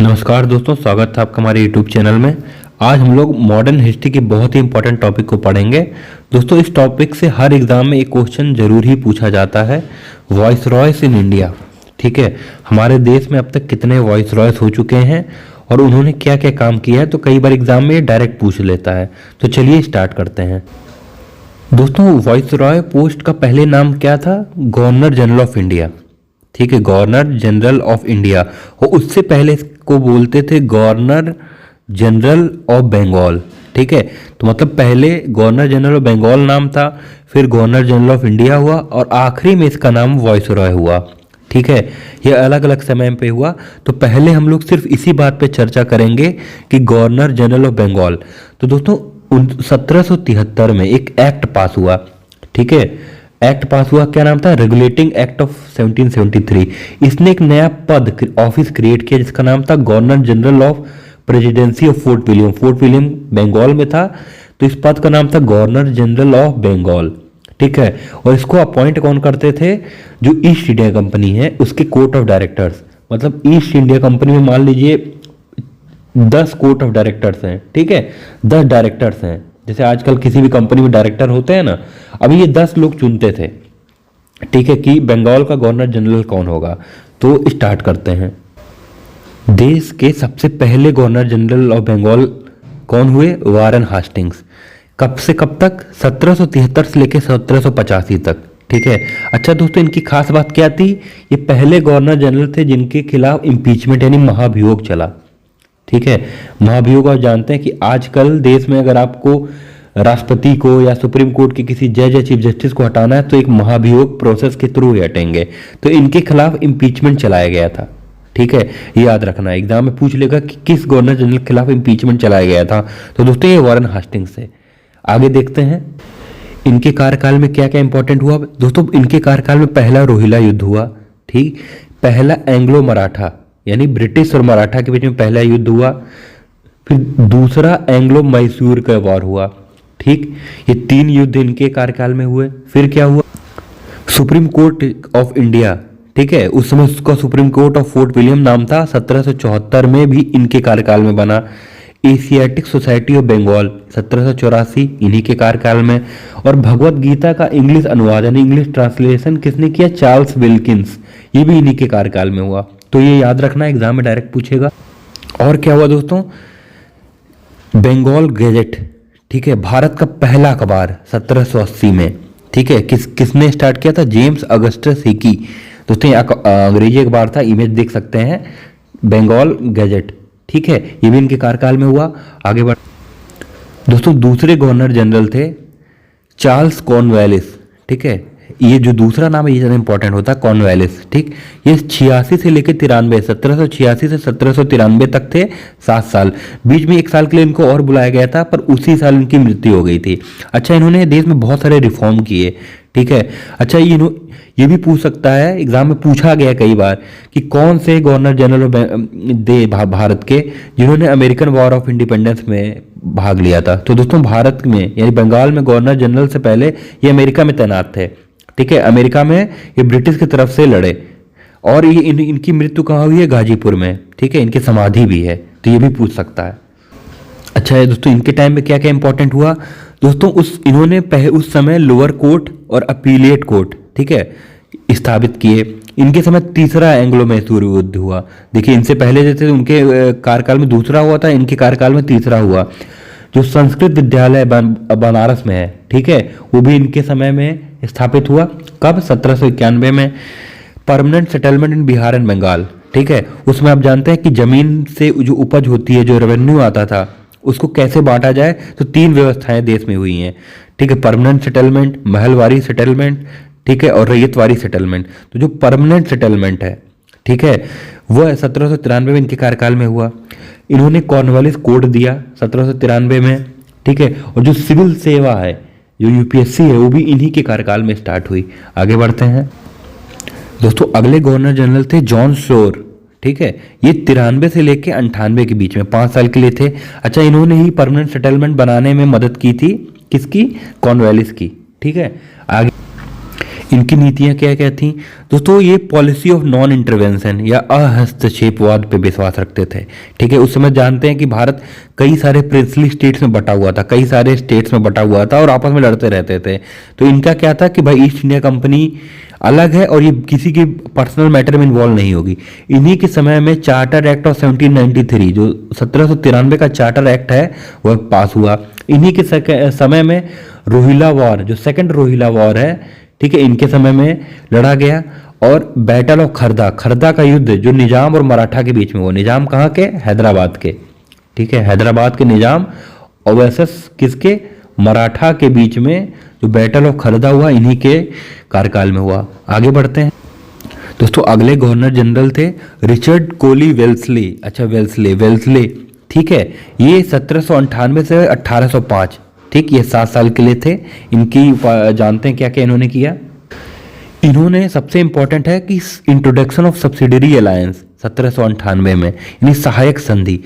नमस्कार दोस्तों, स्वागत है आपका हमारे YouTube चैनल में। आज हम लोग मॉडर्न हिस्ट्री के बहुत ही इंपॉर्टेंट टॉपिक को पढ़ेंगे। दोस्तों, इस टॉपिक से हर एग्जाम में एक क्वेश्चन जरूर ही पूछा जाता है, वॉइसरॉयस इन इंडिया। ठीक है, हमारे देश में अब तक कितने वॉइसरॉयस हो चुके हैं और उन्होंने क्या क्या काम किया है, तो कई बार एग्जाम में डायरेक्ट पूछ लेता है। तो चलिए स्टार्ट करते हैं। दोस्तों, वॉइसरॉय पोस्ट का पहले नाम क्या था? Governor general of India. ठीक है, गवर्नर जनरल ऑफ इंडिया। और उससे पहले को बोलते थे गवर्नर जनरल ऑफ बंगाल। ठीक है, तो मतलब पहले गवर्नर जनरल ऑफ बंगाल नाम था, फिर गवर्नर जनरल ऑफ इंडिया हुआ और आखिरी में इसका नाम वॉइसरॉय हुआ। ठीक है, ये अलग अलग समय पे हुआ। तो पहले हम लोग सिर्फ इसी बात पे चर्चा करेंगे कि गवर्नर जनरल ऑफ बंगाल। तो दोस्तों 1773 में एक एक्ट पास हुआ। ठीक है, एक्ट पास हुआ, क्या नाम था? Regulating act of 1773। इसने एक नया पद ऑफिस क्रिएट किया जिसका नाम था governor general of presidency of Fort William. Fort William Bengal में था, तो इस पद का नाम था गवर्नर जनरल ऑफ बंगाल। ठीक है, और इसको अपॉइंट कौन करते थे? जो ईस्ट इंडिया कंपनी है उसके कोर्ट ऑफ डायरेक्टर्स। मतलब ईस्ट इंडिया कंपनी में मान लीजिए 10 कोर्ट ऑफ डायरेक्टर्स हैं। ठीक है, 10 डायरेक्टर्स हैं। जैसे आजकल किसी भी कंपनी में डायरेक्टर होते हैं ना, अभी ये 10 लोग चुनते थे। ठीक है, कि बंगाल का गवर्नर जनरल कौन होगा। तो स्टार्ट करते हैं। देश के सबसे पहले गवर्नर जनरल ऑफ बंगाल कौन हुए? Warren Hastings. कब से कब तक? 1773 से लेकर 1785 तक। ठीक है, अच्छा दोस्तों, इनकी खास बात क्या थी? ये पहले गवर्नर जनरल थे जिनके खिलाफ इम्पीचमेंट यानी महाभियोग चला। ठीक है, महाभियोग आप जानते हैं कि आजकल देश में अगर आपको राष्ट्रपति को या सुप्रीम कोर्ट के किसी जज या चीफ जस्टिस को हटाना है तो एक महाभियोग प्रोसेस के थ्रू ही हटेंगे। तो इनके खिलाफ इम्पीचमेंट चलाया गया था। ठीक है, ये याद रखना, एग्जाम में पूछ लेगा कि किस गवर्नर जनरल के खिलाफ इम्पीचमेंट चलाया गया था। तो दोस्तों ये वारेन हास्टिंग्स है। आगे देखते हैं इनके कार्यकाल में क्या क्या इंपॉर्टेंट हुआ। दोस्तों, इनके कार्यकाल में पहला रोहिला युद्ध हुआ। ठीक, पहला एंग्लो मराठा यानी ब्रिटिश और मराठा के बीच में पहला युद्ध हुआ। फिर दूसरा एंग्लो मैसूर का वॉर हुआ। ठीक, ये 3 युद्ध इनके कार्यकाल में हुए। फिर क्या हुआ? Supreme court of India. ठीक है, उस समय उसका supreme court of Fort William नाम था। 1774 में भी इनके कार्यकाल में बना। एशियाटिक सोसाइटी ऑफ बंगाल 1784 इन्हीं के कार्यकाल में। और भगवत गीता का इंग्लिश अनुवाद यानी इंग्लिश ट्रांसलेशन किसने किया? Charles Wilkins. ये भी इन्हीं के कार्यकाल में हुआ। तो ये याद रखना, एग्जाम में डायरेक्ट पूछेगा। और क्या हुआ दोस्तों? बंगाल गैजेट। ठीक है, भारत का पहला अखबार 1780 में। ठीक है, किसने स्टार्ट किया था? James Augustus Hicky. दोस्तों ये अंग्रेजी अखबार था, इमेज देख सकते हैं, बंगाल गैजेट। ठीक है, ये भी इनके कार्यकाल में हुआ। आगे बढ़ दोस्तों, दूसरे गवर्नर जनरल थे चार्ल्स कॉर्नवालिस। ठीक है, ये जो दूसरा नाम है ये ज़्यादा इंपॉर्टेंट होता है, कॉर्नवालिस। ठीक, ये 86 से लेकर 93, 1786 से 1793 तक थे, 7 साल। बीच में 1 साल के लिए इनको और बुलाया गया था, पर उसी साल इनकी मृत्यु हो गई थी। अच्छा, इन्होंने देश में बहुत सारे रिफॉर्म किए। ठीक है, अच्छा ये भी पूछ सकता है, एग्जाम में पूछा गया कई बार कि कौन से गवर्नर जनरल भारत के जिन्होंने अमेरिकन वॉर ऑफ इंडिपेंडेंस में भाग लिया था। तो दोस्तों भारत में यानी बंगाल में गवर्नर जनरल से पहले ये अमेरिका में तैनात थे। ठीक है, अमेरिका में ये ब्रिटिश की तरफ से लड़े। और ये इनकी मृत्यु कहाँ हुई है? गाजीपुर में। ठीक है, इनकी समाधि भी है, तो ये भी पूछ सकता है। अच्छा है दोस्तों, इनके टाइम में क्या क्या इंपॉर्टेंट हुआ? दोस्तों इन्होंने उस समय लोअर कोर्ट और अपीलिएट कोर्ट, ठीक है, स्थापित किए। इनके समय तीसरा एंग्लो मैसूर युद्ध हुआ। देखिए, इनसे पहले जैसे उनके कार्यकाल में दूसरा हुआ था, इनके कार्यकाल में तीसरा हुआ। जो संस्कृत विद्यालय बनारस में है, ठीक है, वो भी इनके समय में स्थापित हुआ। कब? 1791 में। Permanent settlement in Bihar and Bengal. ठीक है, उसमें आप जानते हैं कि जमीन से जो उपज होती है, जो रेवेन्यू आता था, उसको कैसे बांटा जाए। तो 3 व्यवस्थाएं देश में हुई हैं। ठीक है, परमानेंट सेटलमेंट, महलवारी सेटलमेंट, ठीक है, और रैयतवारी सेटलमेंट। तो जो परमानेंट सेटलमेंट है, ठीक है, वह 1793 में इनके कार्यकाल में हुआ। इन्होंने कॉर्नवालिस कोड दिया 1793 में। ठीक है, और जो सिविल सेवा है, जो यूपीएससी है, वो भी इन्हीं के कार्यकाल में स्टार्ट हुई। आगे बढ़ते हैं दोस्तों, अगले गवर्नर जनरल थे जॉन शोर। ठीक है, ये 93 से लेके 98 के बीच में 5 साल के लिए थे। अच्छा, इन्होंने ही परमानेंट सेटलमेंट बनाने में मदद की थी। किसकी? कॉर्नवालिस की। ठीक है, आगे इनकी नीतियां क्या क्या थी दोस्तों? ये पॉलिसी ऑफ नॉन इंटरवेंशन या अहस्तक्षेपवाद पे विश्वास रखते थे। ठीक है, उस समय जानते हैं कि भारत कई सारे प्रिंसली स्टेट्स में बटा हुआ था, कई सारे स्टेट्स में बटा हुआ था और आपस में लड़ते रहते थे। तो इनका क्या था कि भाई ईस्ट इंडिया कंपनी अलग है और ये किसी के पर्सनल मैटर में इन्वॉल्व नहीं होगी। इन्हीं के समय में चार्टर एक्ट ऑफ 1793 जो 1793 का चार्टर एक्ट है वह पास हुआ। इन्हीं के समय में रोहिला वॉर, जो सेकंड रोहिला वॉर है, ठीक है, इनके समय में लड़ा गया। और बैटल ऑफ खरदा, खरदा का युद्ध जो निजाम और मराठा के बीच में हुआ। निजाम कहाँ के? हैदराबाद के। ठीक है, हैदराबाद के निजाम और वर्सेस किसके? मराठा के बीच में जो बैटल ऑफ खरदा हुआ इन्हीं के कार्यकाल में हुआ। आगे बढ़ते हैं दोस्तों। अगले गवर्नर जनरल थे रिचर्ड कोली वेल्सली। अच्छा, वेल्सले, ठीक है, ये 1798 से 1805, ठीक, ये 7 साल के लिए थे। इनकी जानते हैं क्या क्या इन्होंने किया? इन्होंने सबसे इंपॉर्टेंट है कि इंट्रोडक्शन ऑफ सब्सिडरी अलायंस 1798 में, यानी सहायक संधि।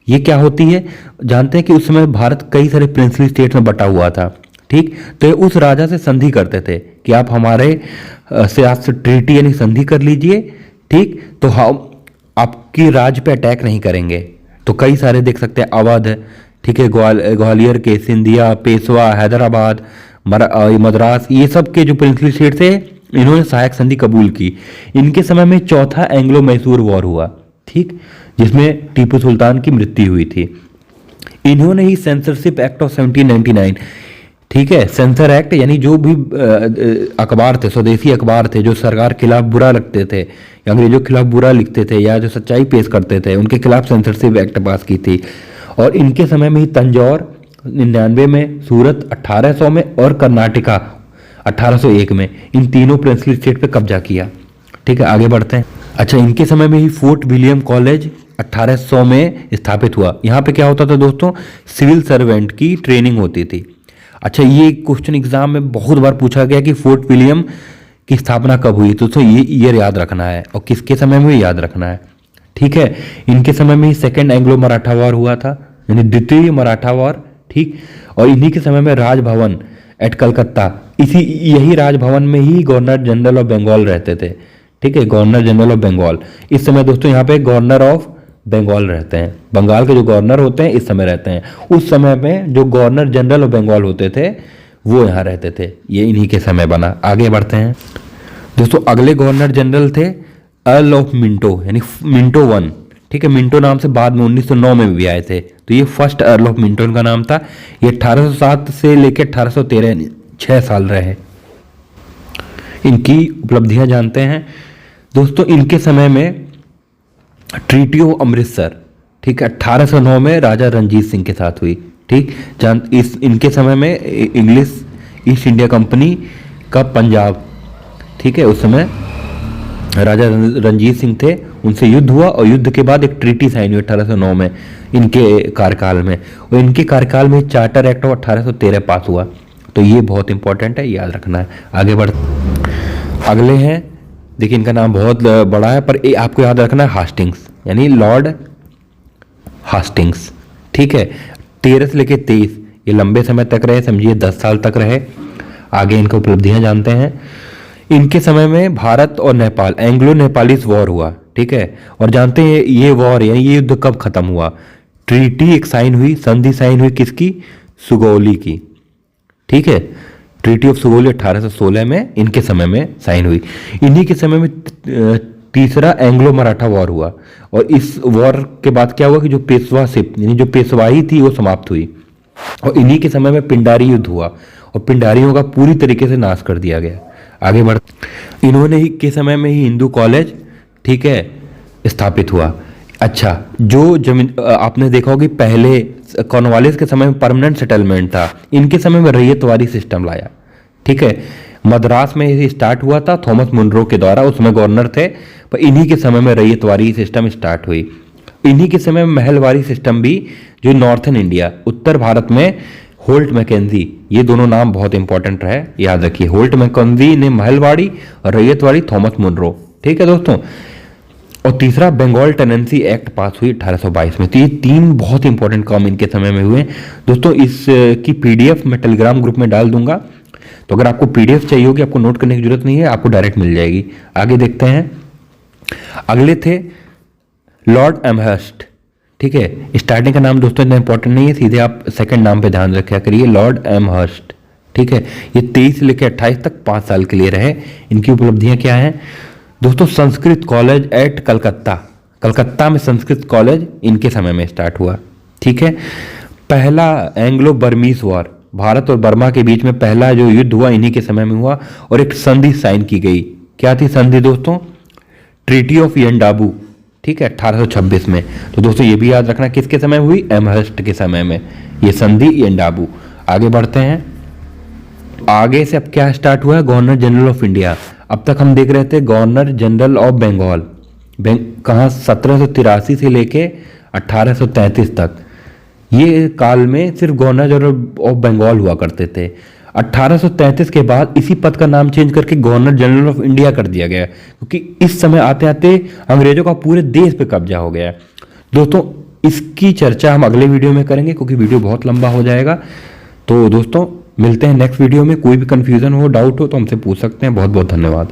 ये क्या होती है? जानते हैं कि उस समय भारत कई सारे प्रिंसली स्टेट में बटा हुआ था। ठीक, तो ये उस राजा से संधि करते थे कि आप हमारे से आपसे ट्रीटी यानी संधि कर लीजिए, ठीक, तो हम आपकी राज पे अटैक नहीं करेंगे। तो कई सारे देख सकते हैं, अवध, ठीक है, ग्वालियर के, सिंधिया, पेशवा, हैदराबाद, मद्रास, ये सब के जो प्रिंसली स्टेट थे इन्होंने सहायक संधि कबूल की। इनके समय में चौथा एंग्लो मैसूर वॉर हुआ, ठीक, जिसमें टीपू सुल्तान की मृत्यु हुई थी। इन्होंने ही सेंसरशिप एक्ट ऑफ 1799, ठीक है, सेंसर एक्ट यानी जो भी अखबार थे, स्वदेशी अखबार थे जो सरकार के खिलाफ बुरा लगते थे, अंग्रेजों के खिलाफ बुरा लिखते थे या जो सच्चाई पेश करते थे, उनके खिलाफ सेंसरशिप एक्ट पास की थी। और इनके समय में ही तंजौर 99 में, सूरत 1800 में और कर्नाटका 1801 में, इन तीनों प्रिंसली स्टेट पे कब्जा किया। ठीक है, आगे बढ़ते हैं। अच्छा, इनके समय में ही फोर्ट विलियम कॉलेज 1800 में स्थापित हुआ। यहाँ पे क्या होता था दोस्तों? सिविल सर्वेंट की ट्रेनिंग होती थी। अच्छा, ये क्वेश्चन एग्जाम में बहुत बार पूछा गया कि फोर्ट विलियम की स्थापना कब हुई, तो ये याद रखना है और किसके समय में याद रखना है। ठीक है, इनके समय में ही सेकेंड एंग्लो मराठा वॉर हुआ था, यानी द्वितीय मराठा वॉर, ठीक, और इन्हीं के समय में राजभवन एट कलकत्ता, यही राजभवन में ही गवर्नर जनरल ऑफ बंगाल रहते थे। ठीक है, गवर्नर जनरल ऑफ बंगाल। इस समय दोस्तों यहाँ पे गवर्नर ऑफ बंगाल रहते हैं, बंगाल के जो गवर्नर होते हैं इस समय रहते हैं। उस समय में जो गवर्नर जनरल ऑफ बंगाल होते थे वो यहाँ रहते थे, ये इन्हीं के समय बना। आगे बढ़ते हैं दोस्तों। अगले गवर्नर जनरल थे अर्ल ऑफ मिंटो, यानी मिंटो 1। ठीक है, मिंटो नाम से बाद में 1909 में भी आए थे, तो ये फर्स्ट अर्ल ऑफ मिंटो का नाम था। ये 1807 से लेकर 1813 6 साल रहे। इनकी उपलब्धियां जानते हैं दोस्तों। इनके समय में ट्रीटी ऑफ अमृतसर, ठीक है, 1809 में राजा रंजीत सिंह के साथ हुई। ठीक, इनके समय में इंग्लिश ईस्ट इंडिया कंपनी का पंजाब, ठीक है, उस समय राजा रंजीत सिंह थे, उनसे युद्ध हुआ और युद्ध के बाद एक ट्रीटी साइन हुई 1809 में इनके कार्यकाल में। और इनके कार्यकाल में चार्टर एक्ट ऑफ 1813 पास हुआ। तो ये बहुत इंपॉर्टेंट है, याद रखना है। आगे बढ़ अगले हैं, देखिए इनका नाम बहुत बड़ा है पर आपको याद रखना है, हास्टिंग्स, यानी लॉर्ड हास्टिंग्स। ठीक है, 13 से लेकर 23, ये लंबे समय तक रहे, समझिए 10 साल तक रहे। आगे इनकी उपलब्धियां जानते हैं। इनके समय में भारत और नेपाल एंग्लो नेपालीस वॉर हुआ। ठीक है, और जानते हैं ये वॉर यानी ये युद्ध कब खत्म हुआ? ट्रीटी एक साइन हुई, संधि साइन हुई किसकी? सुगौली की। ठीक है, ट्रीटी ऑफ सुगौली 1816 में इनके समय में साइन हुई। इन्हीं के समय में तीसरा एंग्लो मराठा वॉर हुआ। और इस वॉर के बाद क्या हुआ कि जो पेशवाशिप यानी जो पेशवाई थी वो समाप्त हुई। और इन्हीं के समय में पिंडारी युद्ध हुआ और पिंडारियों का पूरी तरीके से नाश कर दिया गया। आगे बढ़ इन्होंने ही के समय में ही हिंदू कॉलेज, ठीक है, स्थापित हुआ। अच्छा, जो जमीन आपने देखा होगी पहले कॉर्नवालिस के समय में परमानेंट सेटलमेंट था, इनके समय में रैयतवारी सिस्टम लाया। ठीक है, मद्रास में ये स्टार्ट हुआ था थॉमस मुनरो के द्वारा, उसमें गवर्नर थे, पर इन्हीं के समय में रैयतवारी सिस्टम स्टार्ट हुई। इन्हीं के समय में महलवारी सिस्टम भी, जो नॉर्थन इंडिया उत्तर भारत में होल्ट मैकेंजी, ये दोनों नाम बहुत इंपॉर्टेंट रहे, याद रखिए। होल्ट मैकेंजी ने महलवाड़ी और रैयतवाड़ी थॉमस मुनरो। ठीक है दोस्तों। और तीसरा बंगाल टेनेंसी एक्ट पास हुई 1822 में। तो ये 3 बहुत इंपॉर्टेंट काम इनके समय में हुए दोस्तों। इसकी PDF मैं टेलीग्राम ग्रुप में डाल दूंगा, तो तो अगर आपको पीडीएफ चाहिए होगी, आपको नोट करने की जरूरत नहीं है, आपको डायरेक्ट मिल जाएगी। आगे देखते हैं। अगले थे लॉर्ड एमहर्स्ट। ठीक है, स्टार्टिंग का नाम दोस्तों इतना इंपॉर्टेंट नहीं है, सीधे आप सेकंड नाम पे ध्यान रखा करिए, लॉर्ड एमहर्स्ट। ठीक है, ये 23 से लेकर 28 तक 5 साल के लिए रहे। इनकी उपलब्धियां क्या हैं दोस्तों? संस्कृत कॉलेज एट कलकत्ता, कलकत्ता में संस्कृत कॉलेज इनके समय में स्टार्ट हुआ। ठीक है, पहला एंग्लो बर्मीज वॉर, भारत और बर्मा के बीच में पहला जो युद्ध हुआ इन्हीं के समय में हुआ, और एक संधि साइन की गई। क्या थी संधि दोस्तों? Treaty of Yandabo. ठीक है, 1826 में। तो दोस्तों ये भी याद रखना किसके समय हुई? एमहर्स्ट के समय में ये संधि यंडाबू। आगे बढ़ते हैं। आगे से अब क्या स्टार्ट हुआ है? Governor general of India. अब तक हम देख रहे थे गवर्नर जनरल ऑफ बंगाल, कहाँ 1783 से लेके 1833 तक, ये काल में सिर्फ गवर्नर जनरल ऑफ बंगाल हुआ करते थे। 1833 के बाद इसी पद का नाम चेंज करके गवर्नर जनरल ऑफ इंडिया कर दिया गया, क्योंकि इस समय आते आते अंग्रेजों का पूरे देश पे कब्जा हो गया। दोस्तों इसकी चर्चा हम अगले वीडियो में करेंगे, क्योंकि वीडियो बहुत लंबा हो जाएगा। तो दोस्तों मिलते हैं नेक्स्ट वीडियो में। कोई भी कंफ्यूजन हो, डाउट हो तो हमसे पूछ सकते हैं। बहुत बहुत धन्यवाद।